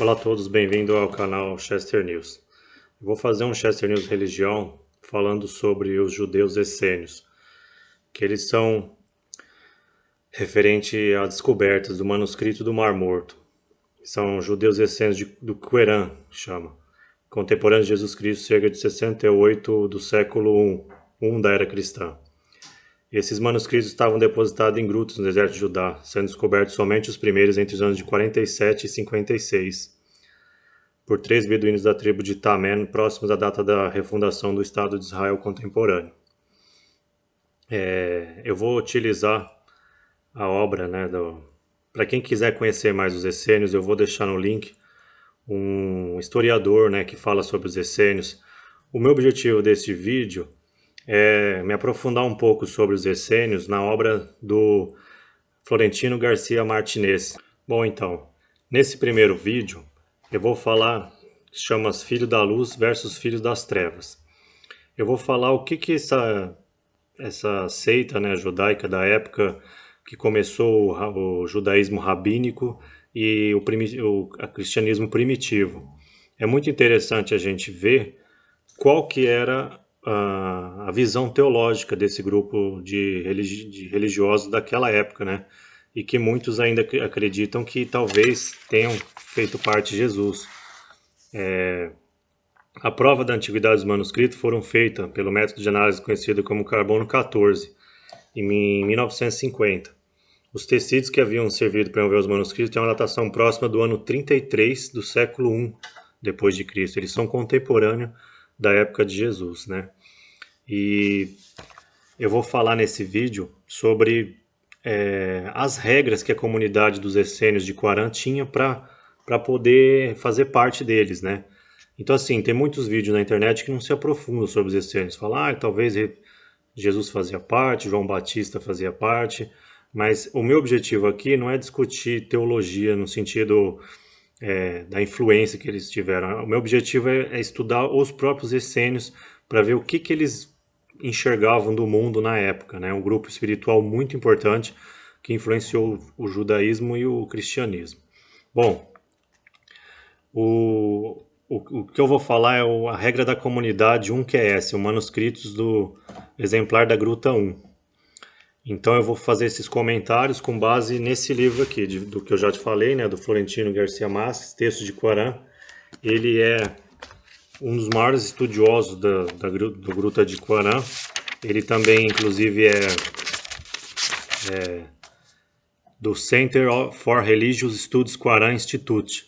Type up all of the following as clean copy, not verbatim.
Olá a todos, bem-vindo ao canal Chester News. Eu vou fazer um Chester News Religião falando sobre os judeus essênios, que eles são referente a descobertas do manuscrito do Mar Morto. São judeus essênios do Qumran, chama, contemporâneos de Jesus Cristo, cerca de 68 do século I da era cristã. Esses manuscritos estavam depositados em grutas no deserto de Judá, sendo descobertos somente os primeiros entre os anos de 47 e 56. Por 3 beduínos da tribo de Tamen, próximos à data da refundação do Estado de Israel contemporâneo. Eu vou utilizar a obra, para quem quiser conhecer mais os essênios, eu vou deixar no link um historiador, que fala sobre os essênios. O meu objetivo desse vídeo é me aprofundar um pouco sobre os essênios na obra do Florentino Garcia Martinez. Bom, então, nesse primeiro vídeo, eu vou falar, chama Filho da Luz versus Filhos das Trevas. Eu vou falar o que essa seita, judaica da época que começou o judaísmo rabínico e o cristianismo primitivo. É muito interessante a gente ver qual que era a visão teológica desse grupo de religiosos daquela época, e que muitos ainda acreditam que talvez tenham feito parte de Jesus. A prova da antiguidade dos manuscritos foram feitas pelo método de análise conhecido como carbono 14, em 1950. Os tecidos que haviam servido para envolver os manuscritos têm uma datação próxima do ano 33 do século I depois de Cristo. Eles são contemporâneos da época de Jesus, E eu vou falar nesse vídeo sobre as regras que a comunidade dos essênios de Qumran tinha para poder fazer parte deles, Então, assim, tem muitos vídeos na internet que não se aprofundam sobre os essênios. Falam, talvez Jesus fazia parte, João Batista fazia parte, mas o meu objetivo aqui não é discutir teologia no sentido da influência que eles tiveram. O meu objetivo é estudar os próprios essênios para ver o que eles enxergavam do mundo na época, um grupo espiritual muito importante que influenciou o judaísmo e o cristianismo. Bom, o que eu vou falar é a regra da comunidade 1QS, o manuscritos do exemplar da Gruta 1. Então eu vou fazer esses comentários com base nesse livro aqui, do que eu já te falei, do Florentino Garcia Martinez, Texto de Qumran. Ele é um dos maiores estudiosos do Gruta de Qumran. Ele também, inclusive, é do Center for Religious Studies Qumran Institute,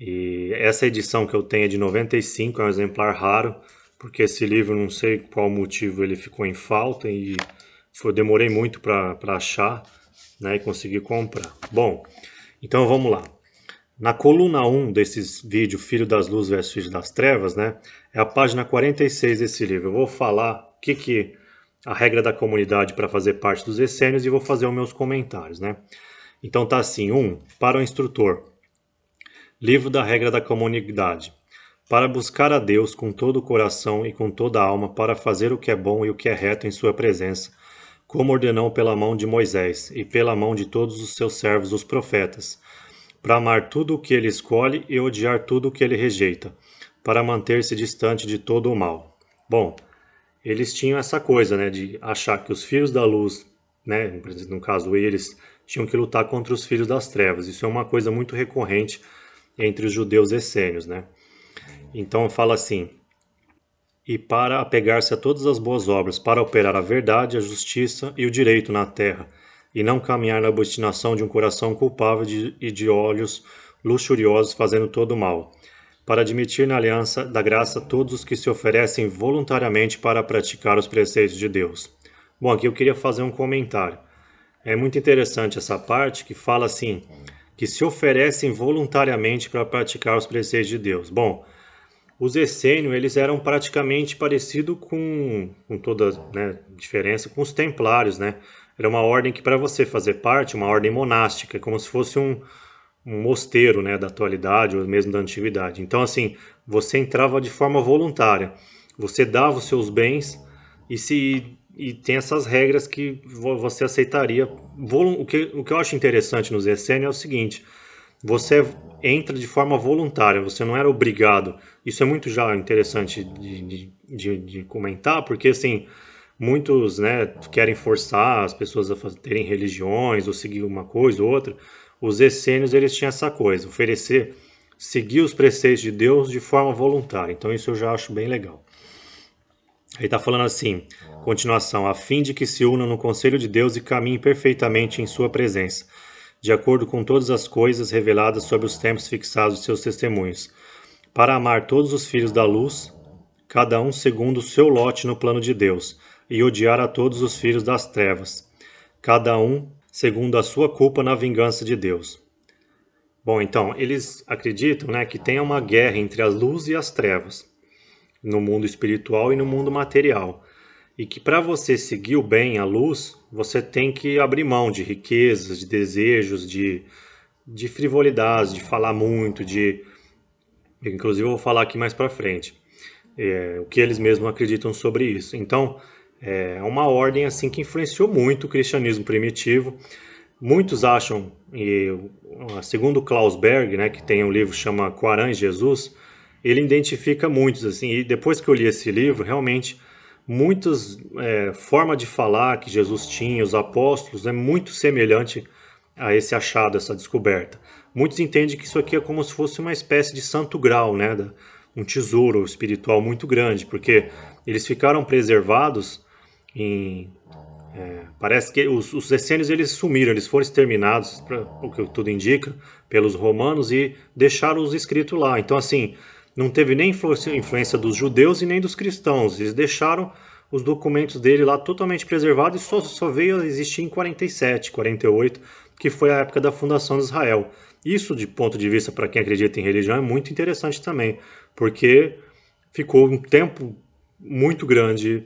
E essa edição que eu tenho é de 95, é um exemplar raro, porque esse livro, não sei qual motivo, ele ficou em falta e demorei muito para achar, e conseguir comprar. Bom, então vamos lá. Na coluna 1 desses vídeos, Filho das Luzes versus Filho das Trevas, é a página 46 desse livro. Eu vou falar o que a regra da comunidade para fazer parte dos essênios e vou fazer os meus comentários, Então tá assim, 1. Para o instrutor. Livro da regra da comunidade. Para buscar a Deus com todo o coração e com toda a alma, para fazer o que é bom e o que é reto em sua presença, como ordenou pela mão de Moisés e pela mão de todos os seus servos, os profetas, para amar tudo o que ele escolhe e odiar tudo o que ele rejeita, para manter-se distante de todo o mal. Bom, eles tinham essa coisa, de achar que os filhos da luz, no caso eles, tinham que lutar contra os filhos das trevas. Isso é uma coisa muito recorrente entre os judeus essênios, Então fala assim: e para apegar-se a todas as boas obras, para operar a verdade, a justiça e o direito na terra, e não caminhar na obstinação de um coração culpável e de olhos luxuriosos fazendo todo o mal, para admitir na aliança da graça todos os que se oferecem voluntariamente para praticar os preceitos de Deus. Bom, aqui eu queria fazer um comentário. É muito interessante essa parte que fala assim, que se oferecem voluntariamente para praticar os preceitos de Deus. Bom, os essênios, eles eram praticamente parecidos com toda diferença, com os templários, Era uma ordem que, para você fazer parte, uma ordem monástica, como se fosse um mosteiro, da atualidade ou mesmo da antiguidade. Então, assim, você entrava de forma voluntária, você dava os seus bens e tem essas regras que você aceitaria. O que eu acho interessante nos essênios é o seguinte: você entra de forma voluntária, você não era obrigado. Isso é muito já interessante de comentar, porque assim, muitos, né, querem forçar as pessoas a terem religiões ou seguir uma coisa ou outra. Os essênios, eles tinham essa coisa, oferecer, seguir os preceitos de Deus de forma voluntária. Então isso eu já acho bem legal. Aí está falando assim, continuação, a fim de que se unam no conselho de Deus e caminhem perfeitamente em sua presença, de acordo com todas as coisas reveladas sobre os tempos fixados de seus testemunhos, para amar todos os filhos da luz, cada um segundo o seu lote no plano de Deus, e odiar a todos os filhos das trevas, cada um segundo a sua culpa na vingança de Deus. Bom, então, eles acreditam, né, que tem uma guerra entre a luz e as trevas, no mundo espiritual e no mundo material. E que para você seguir o bem, a luz, você tem que abrir mão de riquezas, de desejos, de frivolidades, de falar muito, de... Inclusive eu vou falar aqui mais para frente, o que eles mesmos acreditam sobre isso. Então, é uma ordem assim que influenciou muito o cristianismo primitivo. Muitos acham, e segundo Klaus Berg, né, que tem um livro que chama Quarã e Jesus, ele identifica muitos, assim, e depois que eu li esse livro, realmente, muitas formas de falar que Jesus tinha, os apóstolos, é muito semelhante a esse achado, essa descoberta. Muitos entendem que isso aqui é como se fosse uma espécie de santo grau, né, um tesouro espiritual muito grande, porque eles ficaram preservados em... Parece que os essênios eles sumiram, eles foram exterminados, o que tudo indica, pelos romanos e deixaram os escritos lá. Então, assim, não teve nem influência dos judeus e nem dos cristãos. Eles deixaram os documentos dele lá totalmente preservados e só veio a existir em 47, 48, que foi a época da fundação de Israel. Isso, de ponto de vista para quem acredita em religião, é muito interessante também, porque ficou um tempo muito grande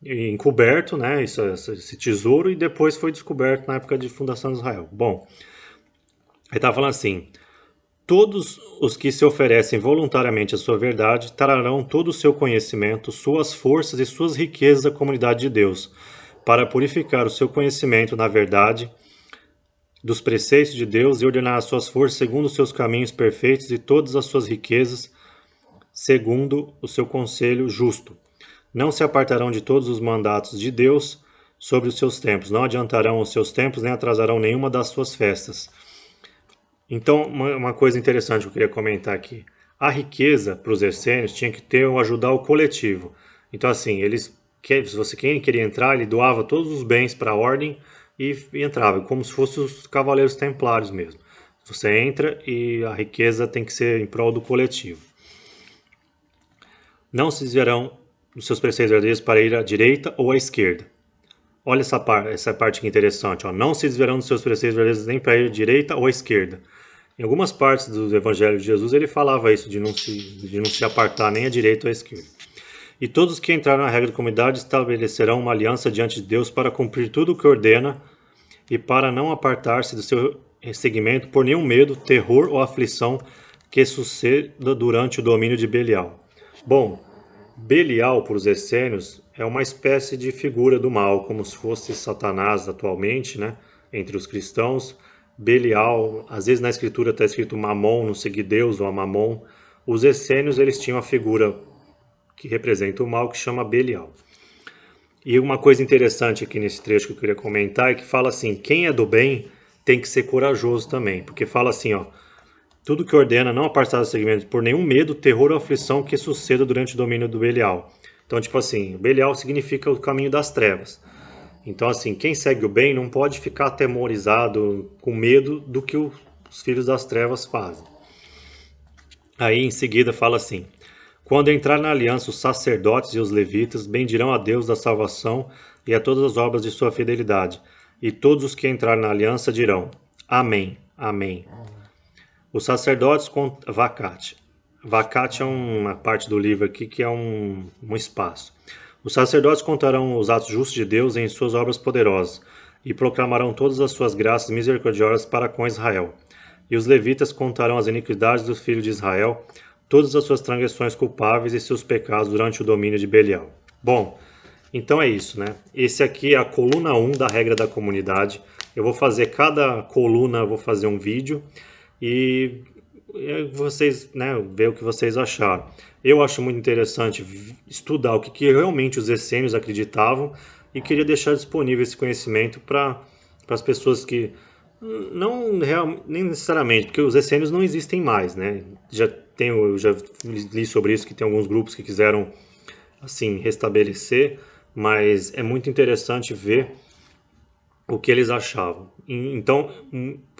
encoberto, né, esse tesouro, e depois foi descoberto na época de fundação de Israel. Bom, ele estava falando assim, todos os que se oferecem voluntariamente à sua verdade trarão todo o seu conhecimento, suas forças e suas riquezas à comunidade de Deus, para purificar o seu conhecimento na verdade dos preceitos de Deus e ordenar as suas forças segundo os seus caminhos perfeitos e todas as suas riquezas segundo o seu conselho justo. Não se apartarão de todos os mandatos de Deus sobre os seus tempos, não adiantarão os seus tempos, nem atrasarão nenhuma das suas festas. Então, uma coisa interessante que eu queria comentar aqui. A riqueza para os essênios tinha que ter ajudar o coletivo. Então, assim, se você queria entrar, ele doava todos os bens para a ordem e entrava, como se fossem os cavaleiros templários mesmo. Você entra e a riqueza tem que ser em prol do coletivo. Não se desviarão dos seus preceitos verdadeiros para ir à direita ou à esquerda. Olha essa parte que interessante. Ó. Não se desviarão dos seus preceitos verdadeiros nem para ir à direita ou à esquerda. Em algumas partes do Evangelho de Jesus ele falava isso, de não se apartar nem à direita ou à esquerda. E todos que entraram na regra da comunidade estabelecerão uma aliança diante de Deus para cumprir tudo o que ordena e para não apartar-se do seu seguimento por nenhum medo, terror ou aflição que suceda durante o domínio de Belial. Bom, Belial, para os essênios, é uma espécie de figura do mal, como se fosse Satanás atualmente, né? Entre os cristãos. Belial, às vezes na escritura está escrito Mamon, não seguir Deus, ou Mamon. Os essênios, eles tinham a figura que representa o mal, que chama Belial. E uma coisa interessante aqui nesse trecho que eu queria comentar é que fala assim, quem é do bem tem que ser corajoso também, porque fala assim, ó, tudo que ordena não apartar do segmento por nenhum medo, terror ou aflição que suceda durante o domínio do Belial. Então, tipo assim, Belial significa o caminho das trevas. Então, assim, quem segue o bem não pode ficar atemorizado, com medo do que os filhos das trevas fazem. Aí, em seguida, fala assim, quando entrar na aliança os sacerdotes e os levitas bendirão a Deus da salvação e a todas as obras de sua fidelidade. E todos os que entrarem na aliança dirão, Amém, Amém. Os sacerdotes com vacate. Vacate é uma parte do livro aqui que é um espaço. Os sacerdotes contarão os atos justos de Deus em suas obras poderosas e proclamarão todas as suas graças misericordiosas para com Israel. E os levitas contarão as iniquidades dos filhos de Israel, todas as suas transgressões culpáveis e seus pecados durante o domínio de Belial. Bom, então é isso, né? Esse aqui é a coluna 1 da regra da comunidade. Eu vou fazer cada coluna, eu vou fazer um vídeo. e vocês, né, ver o que vocês acharam. Eu acho muito interessante estudar o que realmente os essênios acreditavam e queria deixar disponível esse conhecimento para as pessoas que não nem necessariamente, porque os essênios não existem mais, né? Eu já li sobre isso, que tem alguns grupos que quiseram assim restabelecer, mas é muito interessante ver o que eles achavam. Então,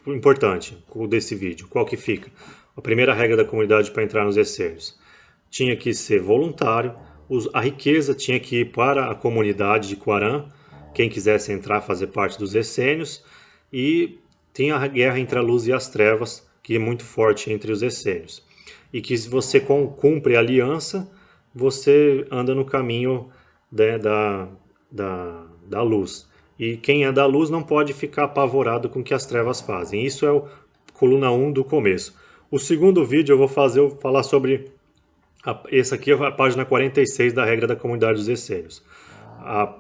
importante desse vídeo, qual que fica? A primeira regra da comunidade para entrar nos essênios tinha que ser voluntário, a riqueza tinha que ir para a comunidade de Quarã, quem quisesse entrar, fazer parte dos essênios, e tinha a guerra entre a luz e as trevas, que é muito forte entre os essênios. E que se você cumpre a aliança, você anda no caminho, né, da luz. E quem é da luz não pode ficar apavorado com o que as trevas fazem. Isso é o coluna 1 do começo. O segundo vídeo eu vou falar sobre esse aqui é a página 46 da regra da comunidade dos essênios.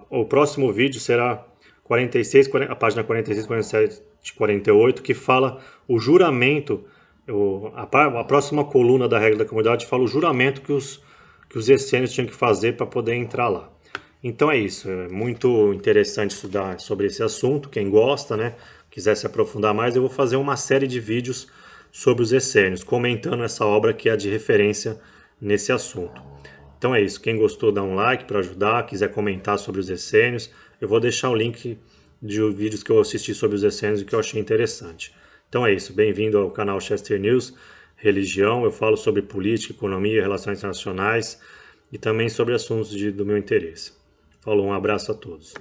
O próximo vídeo será 46, a página 46, 47, 48, que fala o juramento. A próxima coluna da regra da comunidade fala o juramento que os essênios tinham que fazer para poder entrar lá. Então é isso, é muito interessante estudar sobre esse assunto. Quem gosta, né, quiser se aprofundar mais, eu vou fazer uma série de vídeos sobre os essênios, comentando essa obra que é de referência nesse assunto. Então é isso, quem gostou dá um like para ajudar, quiser comentar sobre os essênios, eu vou deixar o link de vídeos que eu assisti sobre os essênios e que eu achei interessante. Então é isso, bem-vindo ao canal Chester News, religião, eu falo sobre política, economia, relações internacionais e também sobre assuntos do meu interesse. Falou, um abraço a todos.